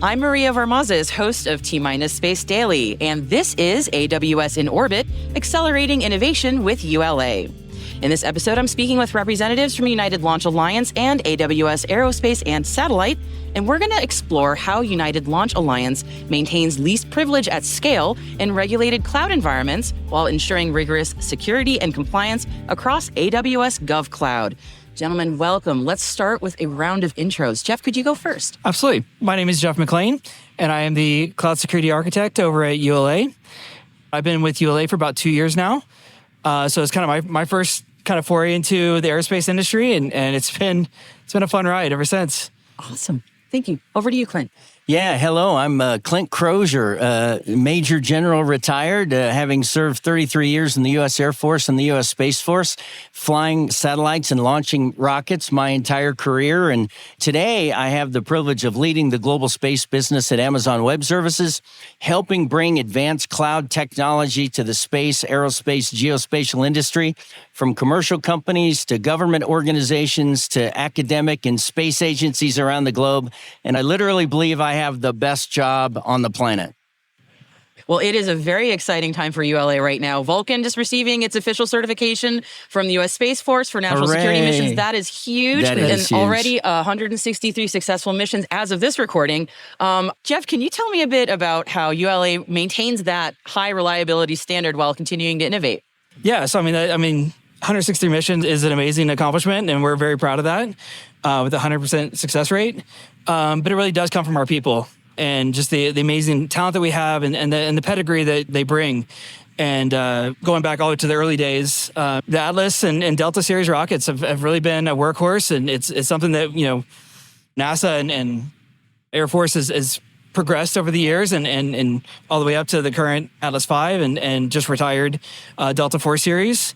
I'm Maria Varmazes, host of T-Minus Space Daily, and this is AWS in Orbit, accelerating innovation with ULA. In this episode, I'm speaking with representatives from United Launch Alliance and AWS Aerospace and Satellite, and we're going to explore how United Launch Alliance maintains least privilege at scale in regulated cloud environments while ensuring rigorous security and compliance across AWS GovCloud. Gentlemen, welcome. Let's start with a round of intros. Jeff, could you go first? Absolutely. My name is Jeff McLean, and I am the Cloud Security Architect over at ULA. I've been with ULA for about 2 years now. So it's kind of my first kind of foray into the aerospace industry, and it's been a fun ride ever since. Awesome. Thank you. Over to you, Clint. Yeah, hello. I'm Clint Crozier, Major General retired, having served 33 years in the U.S. Air Force and the U.S. Space Force, flying satellites and launching rockets my entire career. And today I have the privilege of leading the global space business at Amazon Web Services, helping bring advanced cloud technology to the space, aerospace, geospatial industry, from commercial companies to government organizations to academic and space agencies around the globe. And I literally believe I have the best job on the planet. Well, it is a very exciting time for ULA right now. Vulcan just receiving its official certification from the U.S. Space Force for national security missions. That is huge. That is and huge. Already 163 successful missions as of this recording. Jeff, can you tell me a bit about how ULA maintains that high reliability standard while continuing to innovate? Yeah, so I mean, 160 missions is an amazing accomplishment, and we're very proud of that with a 100% success rate. But it really does come from our people and just the amazing talent that we have and the pedigree that they bring. And going back all the way to the early days, the Atlas and Delta series rockets have really been a workhorse, and it's something that NASA and Air Force has progressed over the years and all the way up to the current Atlas V and just retired Delta IV series.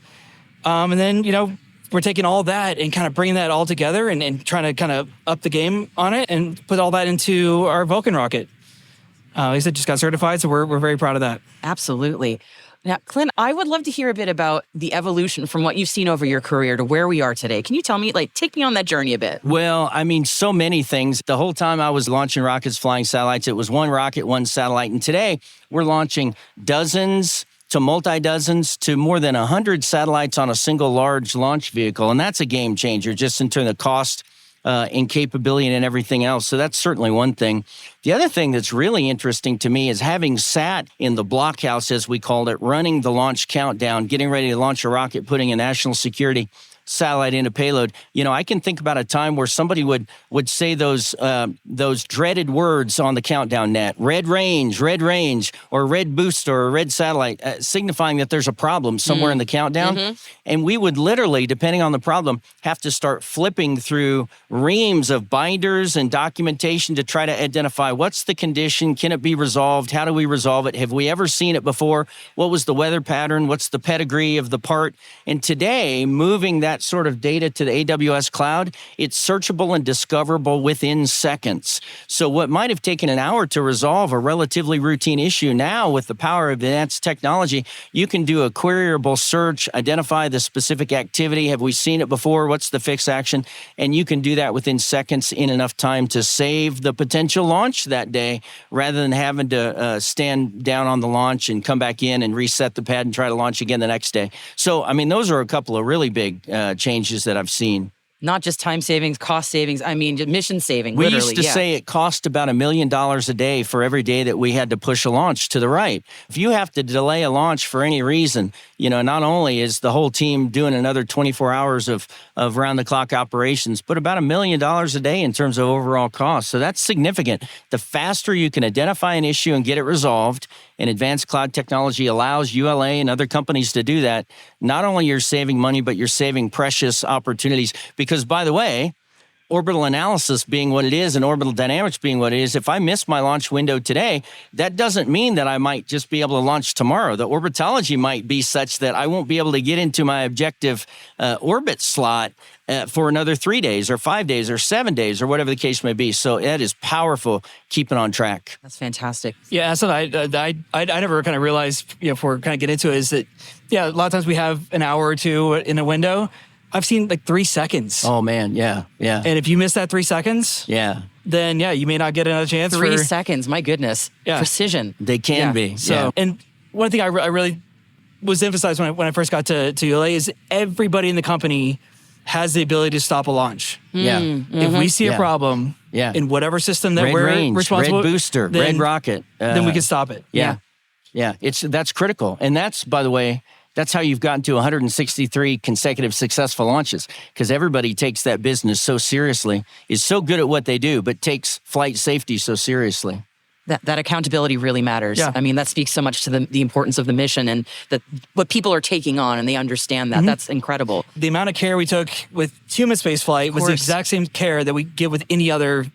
And then, we're taking all that and kind of bringing that all together and trying to kind of up the game on it and put all that into our Vulcan rocket. Like I said, just got certified, so we're very proud of that. Absolutely. Now, Clint, I would love to hear a bit about the evolution from what you've seen over your career to where we are today. Can you tell me, take me on that journey a bit? Well, I mean, so many things. The whole time I was launching rockets, flying satellites, it was one rocket, one satellite. And today we're launching dozens to multi-dozens to more than 100 satellites on a single large launch vehicle. And that's a game changer just in terms of cost and capability and everything else. So that's certainly one thing. The other thing that's really interesting to me is having sat in the blockhouse, as we called it, running the launch countdown, getting ready to launch a rocket, putting a national security satellite into payload. I can think about a time where somebody would say those dreaded words on the countdown net, red range, or red booster, or red satellite, signifying that there's a problem somewhere in the countdown. Mm-hmm. And we would literally, depending on the problem, have to start flipping through reams of binders and documentation to try to identify what's the condition, can it be resolved, how do we resolve it, have we ever seen it before, what was the weather pattern, what's the pedigree of the part. And today, moving that sort of data to the AWS cloud, it's searchable and discoverable within seconds. So what might have taken an hour to resolve a relatively routine issue, now with the power of advanced technology, you can do a queryable search, identify the specific activity. Have we seen it before? What's the fix action? And you can do that within seconds in enough time to save the potential launch that day, rather than having to stand down on the launch and come back in and reset the pad and try to launch again the next day. So, I mean, those are a couple of really big changes that I've seen. Not just time savings, cost savings, mission saving, we literally. used to say it cost about $1 million a day for every day that we had to push a launch to the right. If you have to delay a launch for any reason, not only is the whole team doing another 24 hours of round-the-clock operations, but about $1 million a day in terms of overall cost. So that's significant. The faster you can identify an issue and get it resolved, and advanced cloud technology allows ULA and other companies to do that, not only you're saving money, but you're saving precious opportunities. Because, by the way, orbital analysis being what it is and orbital dynamics being what it is, if I miss my launch window today, that doesn't mean that I might just be able to launch tomorrow. The orbitology might be such that I won't be able to get into my objective orbit slot for another 3 days or 5 days or 7 days or whatever the case may be. So that is powerful, keeping on track. That's fantastic. Yeah, so I never kind of realized, before we kind of get into it, is that, a lot of times we have an hour or two in a window. I've seen 3 seconds. Oh, man, yeah. And if you miss that 3 seconds, yeah, then yeah, you may not get another chance. 3 seconds, my goodness. Yeah. Precision. They can be. So, and one thing I really was emphasized when I first got to ULA is everybody in the company has the ability to stop a launch. Yeah. If we see a problem in whatever system that Red we're range, responsible, red booster, then, red rocket, then we can stop it. Yeah. That's critical. And that's, by the way, that's how you've gotten to 163 consecutive successful launches, because everybody takes that business so seriously, is so good at what they do, but takes flight safety so seriously. That accountability really matters. Yeah. I mean, that speaks so much to the importance of the mission and what people are taking on, and they understand that. That's incredible. The amount of care we took with human space flight was the exact same care that we give with any other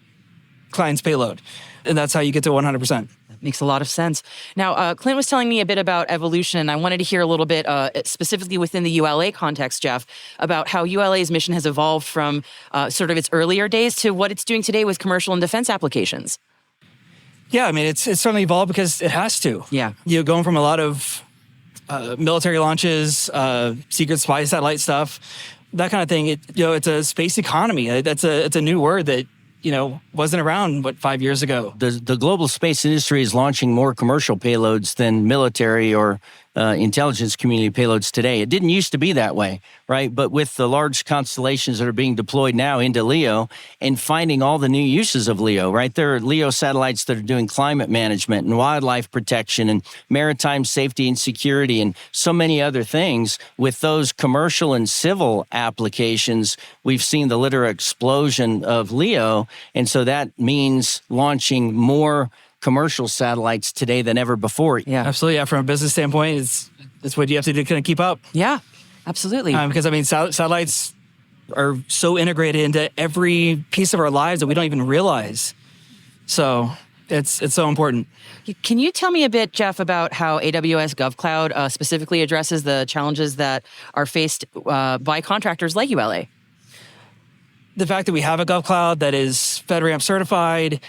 client's payload. And that's how you get to 100%. Makes a lot of sense. Now, Clint was telling me a bit about evolution, and I wanted to hear a little bit, specifically within the ULA context, Jeff, about how ULA's mission has evolved from sort of its earlier days to what it's doing today with commercial and defense applications. Yeah, I mean, it's certainly evolved because it has to. Yeah. You're going from a lot of military launches, secret spy satellite stuff, that kind of thing. It's a space economy. It's a new word that, wasn't around, 5 years ago. The global space industry is launching more commercial payloads than military or intelligence community payloads today. It didn't used to be that way, right? But with the large constellations that are being deployed now into LEO and finding all the new uses of LEO, right? There are LEO satellites that are doing climate management and wildlife protection and maritime safety and security and so many other things. With those commercial and civil applications, we've seen the literal explosion of LEO. And so that means launching more commercial satellites today than ever before. Yeah, absolutely. Yeah, from a business standpoint, it's what you have to do to kind of keep up. Yeah, absolutely. Because I mean, satellites are so integrated into every piece of our lives that we don't even realize. So it's so important. Can you tell me a bit, Jeff, about how AWS GovCloud specifically addresses the challenges that are faced by contractors like ULA? The fact that we have a GovCloud that is FedRAMP certified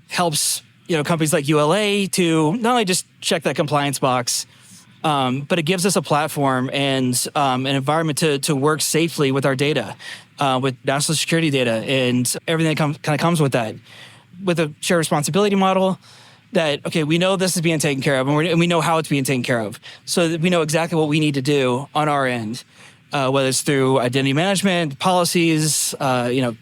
helps companies like ULA to not only just check that compliance box, but it gives us a platform and an environment to work safely with our data, with national security data and everything that kind of comes with that. With a shared responsibility model that, okay, we know this is being taken care of and we know how it's being taken care of, so that we know exactly what we need to do on our end. Whether it's through identity management, policies,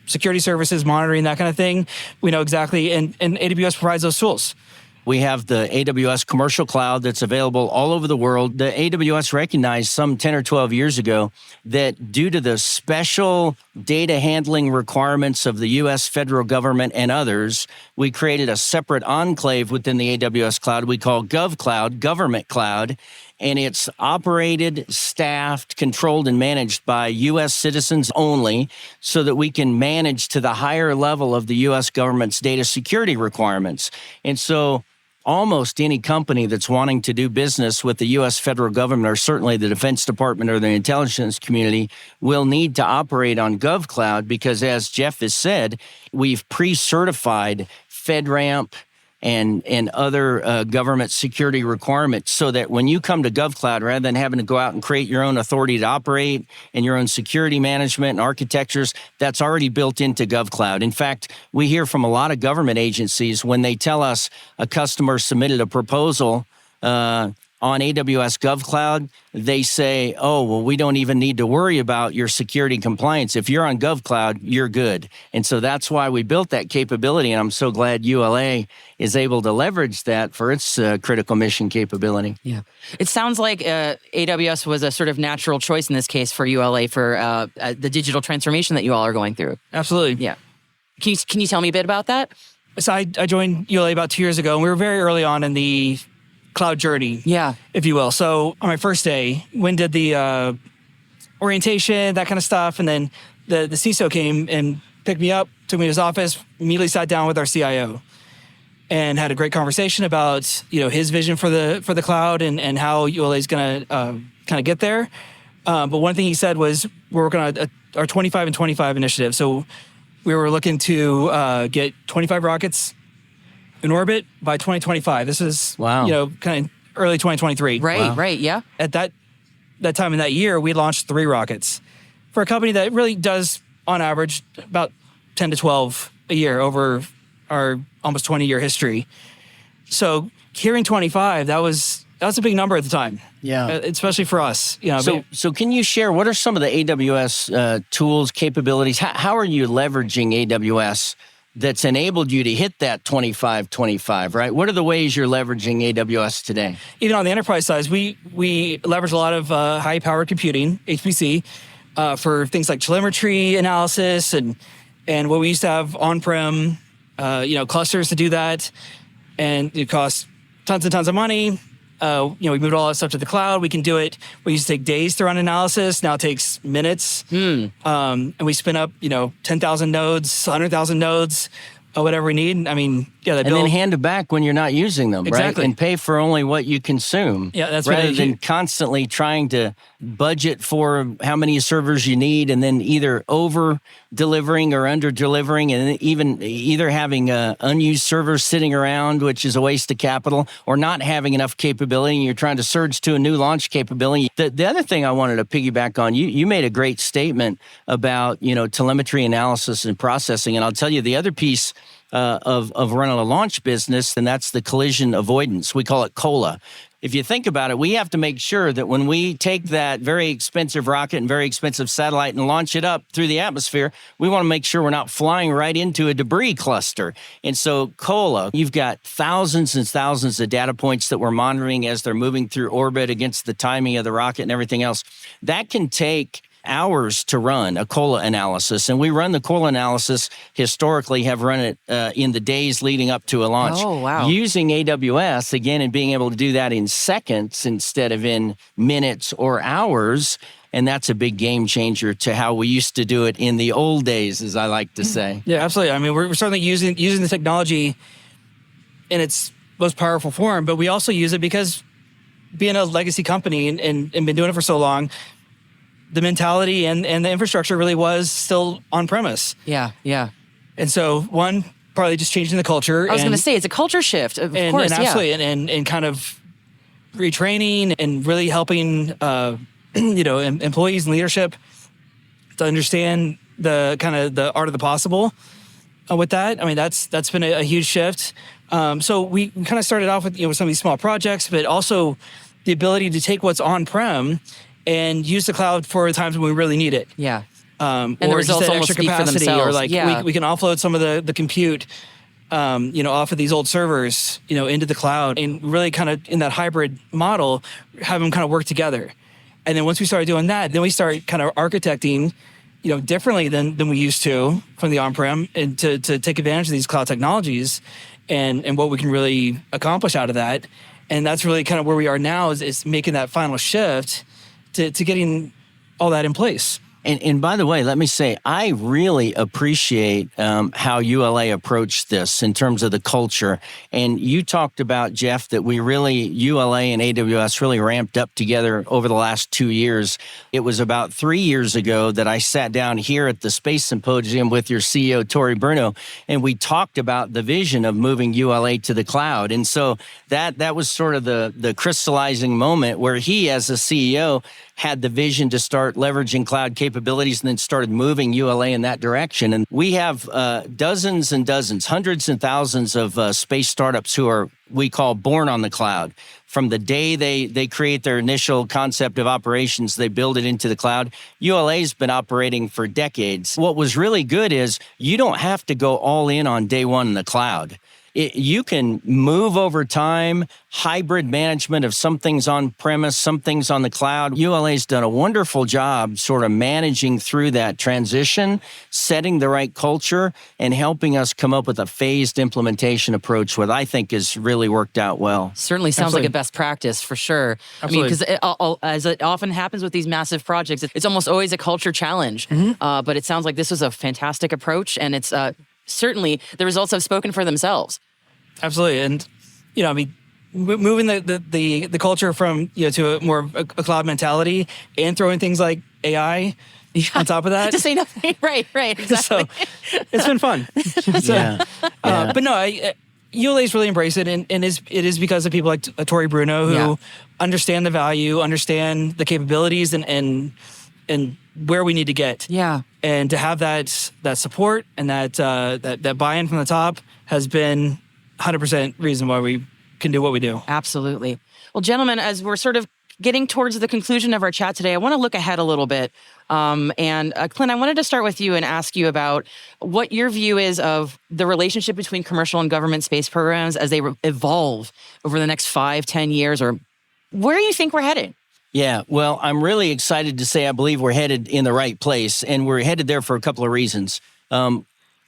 security services, monitoring, that kind of thing. We know exactly, and AWS provides those tools. We have the AWS commercial cloud that's available all over the world. The AWS recognized some 10 or 12 years ago that due to the special data handling requirements of the U.S. federal government and others, we created a separate enclave within the AWS cloud we call GovCloud, Government Cloud. And it's operated, staffed, controlled, and managed by U.S. citizens only, so that we can manage to the higher level of the U.S. government's data security requirements. And so almost any company that's wanting to do business with the U.S. federal government, or certainly the Defense Department or the intelligence community, will need to operate on GovCloud because, as Jeff has said, we've pre-certified FedRAMP and other government security requirements, so that when you come to GovCloud, rather than having to go out and create your own authority to operate and your own security management and architectures, that's already built into GovCloud. In fact, we hear from a lot of government agencies when they tell us a customer submitted a proposal on AWS GovCloud, they say, oh, well, we don't even need to worry about your security compliance. If you're on GovCloud, you're good. And so that's why we built that capability, and I'm so glad ULA is able to leverage that for its critical mission capability. Yeah. It sounds like AWS was a sort of natural choice in this case for ULA for the digital transformation that you all are going through. Absolutely. Yeah. Can you tell me a bit about that? So I joined ULA about 2 years ago, and we were very early on in the cloud journey, if you will. So on my first day, Wynn did the orientation, that kind of stuff, and then the CISO came and picked me up, took me to his office, immediately sat down with our CIO, and had a great conversation about his vision for the cloud and how ULA is going to kind of get there. But one thing he said was we're working on our 25 and 25 initiative. So we were looking to get 25 rockets in orbit by 2025. This is, kind of early 2023. Right, yeah. At that time in that year, we launched 3 rockets for a company that really does, on average, about 10 to 12 a year over our almost 20-year history. So hearing 25, that was a big number at the time. Yeah. Especially for us. So can you share, what are some of the AWS tools, capabilities? How are you leveraging AWS that's enabled you to hit that 25, right? What are the ways you're leveraging AWS today? Even on the enterprise side, we leverage a lot of high-powered computing, HPC, for things like telemetry analysis and what we used to have on-prem, clusters to do that. And it costs tons and tons of money. We moved all that stuff to the cloud. We can do it. We used to take days to run analysis. Now it takes minutes. And we spin up, 10,000 nodes, 100,000 nodes, whatever we need. I mean, yeah. And then hand it back when you're not using them, exactly. Right? And pay for only what you consume. Yeah, that's rather really than constantly trying to budget for how many servers you need and then either over delivering or under delivering, and even either having unused servers sitting around, which is a waste of capital, or not having enough capability and you're trying to surge to a new launch capability. The other thing I wanted to piggyback on, you made a great statement about, telemetry analysis and processing. And I'll tell you the other piece of running a launch business, and that's the collision avoidance. We call it COLA. If you think about it, we have to make sure that when we take that very expensive rocket and very expensive satellite and launch it up through the atmosphere, we want to make sure we're not flying right into a debris cluster. And so COLA, you've got thousands and thousands of data points that we're monitoring as they're moving through orbit against the timing of the rocket and everything else. That can take hours to run a COLA analysis. And we run the COLA analysis, historically have run it in the days leading up to a launch. Oh, wow. Using AWS, again, and being able to do that in seconds instead of in minutes or hours. And that's a big game changer to how we used to do it in the old days, as I like to say. Yeah, absolutely. I mean, we're certainly using the technology in its most powerful form, but we also use it because being a legacy company and been doing it for so long, the mentality and the infrastructure really was still on premise. Yeah. And so one, probably just changing the culture. I was going to say, it's a culture shift, of course. And absolutely, and kind of retraining and really helping, employees and leadership to understand the kind of the art of the possible with that. I mean, that's been a huge shift. So we kind of started off with, some of these small projects, but also the ability to take what's on-prem and use the cloud for times when we really need it. Yeah. And the results almost speak for themselves. Or we can offload some of the compute, off of these old servers, into the cloud, and really kind of in that hybrid model, have them kind of work together. And then once we started doing that, then we start kind of architecting, differently than we used to from the on-prem, and to take advantage of these cloud technologies and what we can really accomplish out of that. And that's really kind of where we are now is making that final shift to getting all that in place. And by the way, let me say, I really appreciate how ULA approached this in terms of the culture. And you talked about, Jeff, that ULA and AWS really ramped up together over the last 2 years. It was about 3 years ago that I sat down here at the Space Symposium with your CEO, Tori Bruno, and we talked about the vision of moving ULA to the cloud. And so that was sort of the crystallizing moment where he, as a CEO, had the vision to start leveraging cloud capabilities and then started moving ULA in that direction. And we have dozens and dozens, hundreds and thousands of space startups who we call born on the cloud. From the day they create their initial concept of operations, they build it into the cloud. ULA's been operating for decades. What was really good is you don't have to go all in on day one in the cloud. You can move over time, hybrid management of some things on premise, some things on the cloud. ULA's done a wonderful job sort of managing through that transition, setting the right culture, and helping us come up with a phased implementation approach, what I think has really worked out well. Certainly sounds like a best practice for sure. Absolutely. I mean, because as it often happens with these massive projects, it's almost always a culture challenge. But it sounds like this was a fantastic approach, and it's certainly the results have spoken for themselves. Absolutely. And, moving the culture from, to a more a cloud mentality and throwing things like AI on top of that. To say nothing. Right, exactly. So it's been fun. But no, ULA's really embraced it, and it is because of people like Tori Bruno who understand the value, understand the capabilities, and where we need to get. Yeah. And to have that support and that buy-in from the top has been 100% reason why we can do what we do. Absolutely. Well, gentlemen, as we're sort of getting towards the conclusion of our chat today, I want to look ahead a little bit. And Clint, I wanted to start with you and ask you about what your view is of the relationship between commercial and government space programs as they evolve over the next 5-10 years, or where you think we're headed. Yeah, well, I'm really excited to say I believe we're headed in the right place, and we're headed there for a couple of reasons.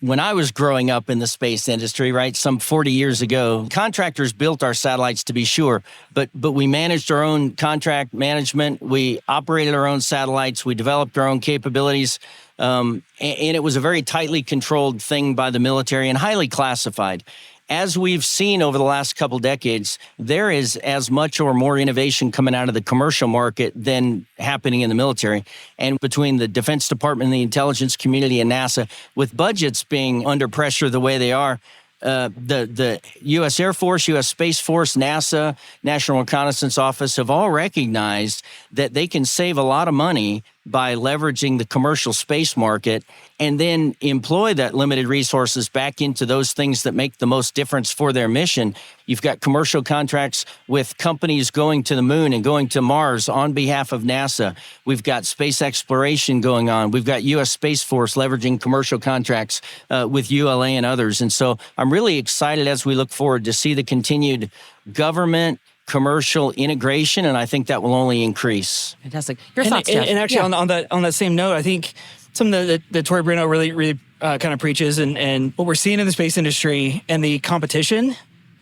When I was growing up in the space industry, right, some 40 years ago, contractors built our satellites, to be sure, but we managed our own contract management. We operated our own satellites. We developed our own capabilities. And it was a very tightly controlled thing by the military and highly classified. As we've seen over the last couple decades, there is as much or more innovation coming out of the commercial market than happening in the military. And between the Defense Department and the intelligence community and NASA, with budgets being under pressure the way they are, the U.S. Air Force, U.S. Space Force, NASA, National Reconnaissance Office have all recognized that they can save a lot of money by leveraging the commercial space market and then employ that limited resources back into those things that make the most difference for their mission. You've got commercial contracts with companies going to the moon and going to Mars on behalf of NASA. We've got space exploration going on. We've got U.S. Space Force leveraging commercial contracts with ULA and others. And so I'm really excited as we look forward to see the continued government commercial integration, and I think that will only increase. Fantastic. Your thoughts, Jeff? And actually, on that same note, I think something that Tori Bruno really kind of preaches, and what we're seeing in the space industry and the competition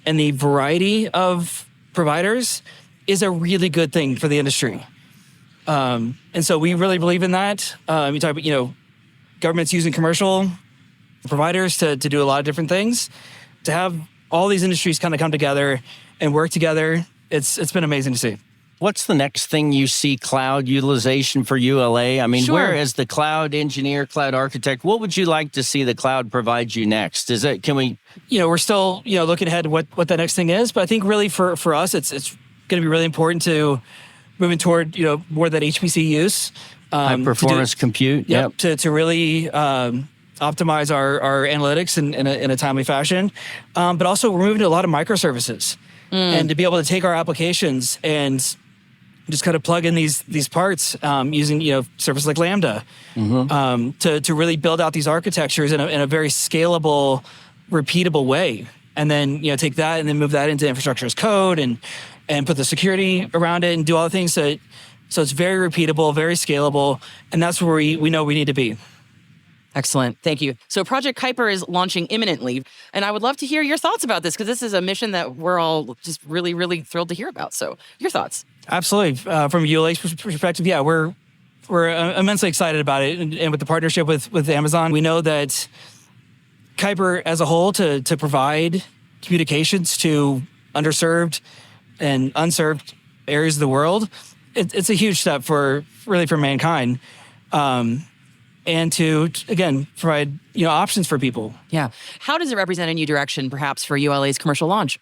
and the variety of providers is a really good thing for the industry. And so we really believe in that. You talk about, governments using commercial providers to do a lot of different things. To have all these industries kind of come together and work together, it's been amazing to see. What's the next thing you see cloud utilization for ULA? I mean, Sure. Where as the cloud engineer, cloud architect, what would you like to see the cloud provide you next? Can we? We're still, looking ahead to what the next thing is, but I think really for us, it's going to be really important to moving toward, more of that HPC use. High performance compute. Yep. To really optimize our analytics in a timely fashion. But also we're moving to a lot of microservices. And to be able to take our applications and just kind of plug in these parts using services like Lambda to really build out these architectures in a very scalable, repeatable way, and then take that and then move that into infrastructure as code and put the security around it and do all the things so it's very repeatable, very scalable, and that's where we know we need to be. Excellent. Thank you. So Project Kuiper is launching imminently, and I would love to hear your thoughts about this because this is a mission that we're all just really, really thrilled to hear about. So your thoughts. Absolutely. From ULA's perspective, yeah, we're immensely excited about it. And with the partnership with Amazon, we know that Kuiper as a whole to provide communications to underserved and unserved areas of the world, it's a huge step for mankind. And to, again, provide options for people. Yeah. How does it represent a new direction, perhaps, for ULA's commercial launch?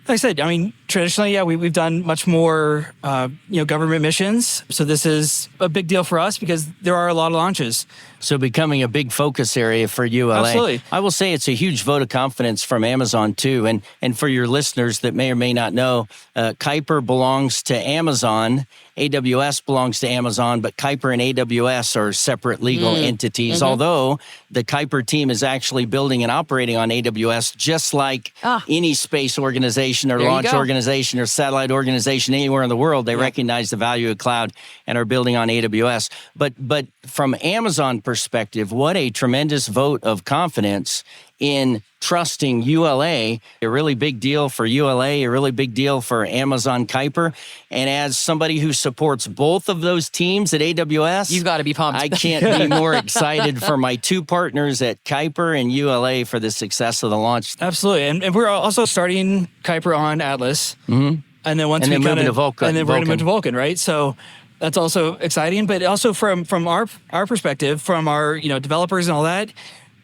Like I said, traditionally, yeah, we've done much more, government missions. So this is a big deal for us because there are a lot of launches. So becoming a big focus area for ULA. Absolutely. I will say it's a huge vote of confidence from Amazon too. And for your listeners that may or may not know, Kuiper belongs to Amazon. AWS belongs to Amazon, but Kuiper and AWS are separate legal entities. Although the Kuiper team is actually building and operating on AWS, just like any space organization or launch organization or satellite organization anywhere in the world, they recognize the value of cloud and are building on AWS. But from Amazon perspective, what a tremendous vote of confidence in trusting ULA, a really big deal for ULA, a really big deal for Amazon Kuiper. And as somebody who supports both of those teams at AWS, you've got to be pumped. I can't be more excited for my two partners at Kuiper and ULA for the success of the launch. Absolutely. And we're also starting Kuiper on Atlas. And then we're going to move to Vulcan, right? So that's also exciting. But also from our perspective, from our developers and all that,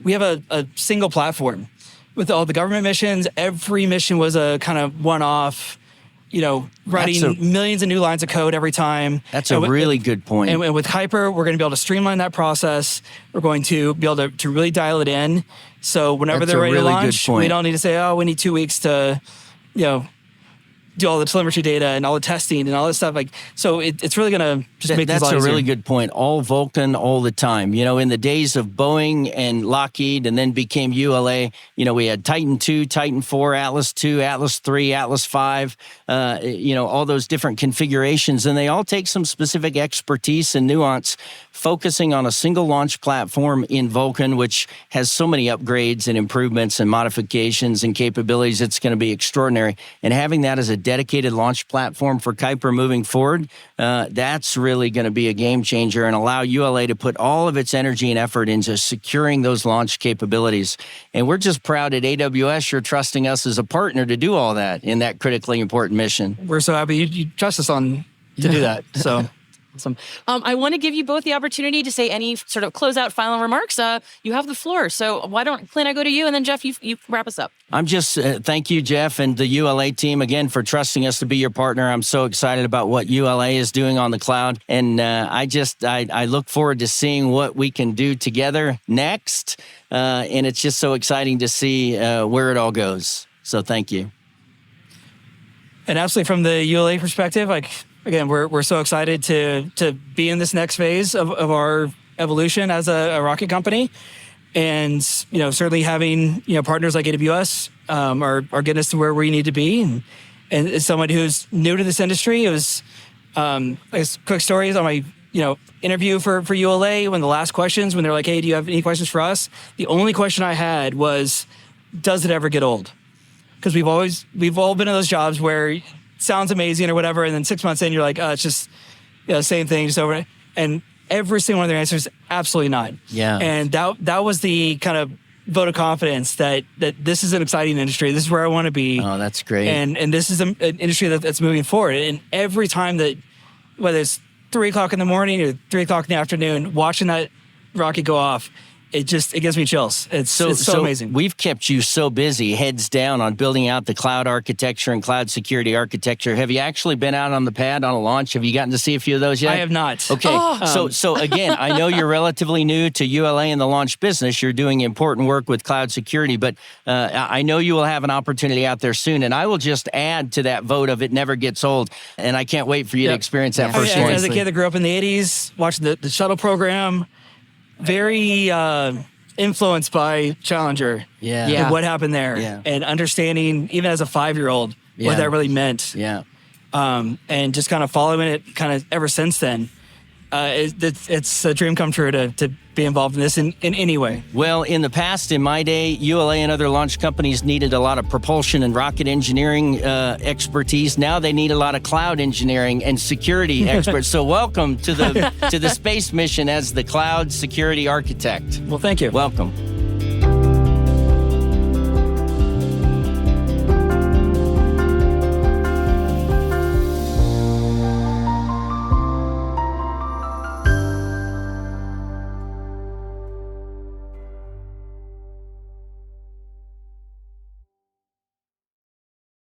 we have a single platform with all the government missions. Every mission was a kind of one-off, writing millions of new lines of code every time. That's a really good point. And with Kuiper, we're going to be able to streamline that process. We're going to be able to really dial it in. So whenever they're ready to launch, we don't need to say, oh, we need 2 weeks to, do all the telemetry data and all the testing and all this stuff. So it's really going to just make that's things a lot a really easier. good point. All Vulkan all the time. In the days of Boeing and Lockheed, and then became ULA. We had Titan 2, Titan 4, Atlas 2, Atlas 3, Atlas 5. All those different configurations, and they all take some specific expertise and nuance, focusing on a single launch platform in Vulkan, which has so many upgrades and improvements and modifications and capabilities. It's going to be extraordinary. And having that as a dedicated launch platform for Kuiper moving forward, that's really going to be a game changer and allow ULA to put all of its energy and effort into securing those launch capabilities. And we're just proud at AWS you're trusting us as a partner to do all that in that critically important mission. We're so happy you trust us to do that. So. Awesome. I want to give you both the opportunity to say any sort of closeout final remarks. You have the floor. So why don't, Clint, I go to you, and then Jeff, you wrap us up. I'm just, thank you, Jeff, and the ULA team again for trusting us to be your partner. I'm so excited about what ULA is doing on the cloud. And I look forward to seeing what we can do together next. And it's just so exciting to see where it all goes. So thank you. And absolutely from the ULA perspective, again, we're so excited to be in this next phase of our evolution as a rocket company. And, certainly having, partners like AWS are getting us to where we need to be. And as someone who's new to this industry, it was, I guess, quick stories on my, interview for ULA, when the last questions, when they're like, hey, do you have any questions for us? The only question I had was, does it ever get old? Because we've all been in those jobs where it sounds amazing or whatever, and then 6 months in, you're like, oh, it's just same thing, just over. And every single one of their answers, absolutely not. Yeah. And that was the kind of vote of confidence that this is an exciting industry. This is where I want to be. Oh, that's great. And this is an industry that's moving forward. And every time that, whether it's 3 o'clock in the morning or 3 o'clock in the afternoon, watching that rocket go off, it gives me chills. It's so amazing. We've kept you so busy, heads down on building out the cloud architecture and cloud security architecture. Have you actually been out on the pad on a launch? Have you gotten to see a few of those yet? I have not. Okay. So again, I know you're relatively new to ULA and the launch business. You're doing important work with cloud security, but I know you will have an opportunity out there soon. And I will just add to that vote of it never gets old. And I can't wait for you to experience that first one. As a kid that grew up in the 80s, watching the shuttle program, very influenced by Challenger. And what happened there. Yeah. And understanding, even as a 5-year-old, what that really meant. Yeah. And just kind of following it kind of ever since then. It's a dream come true to be involved in this in any way. Well, in the past, in my day, ULA and other launch companies needed a lot of propulsion and rocket engineering expertise. Now they need a lot of cloud engineering and security experts. So welcome to the space mission as the cloud security architect. Well, thank you. Welcome.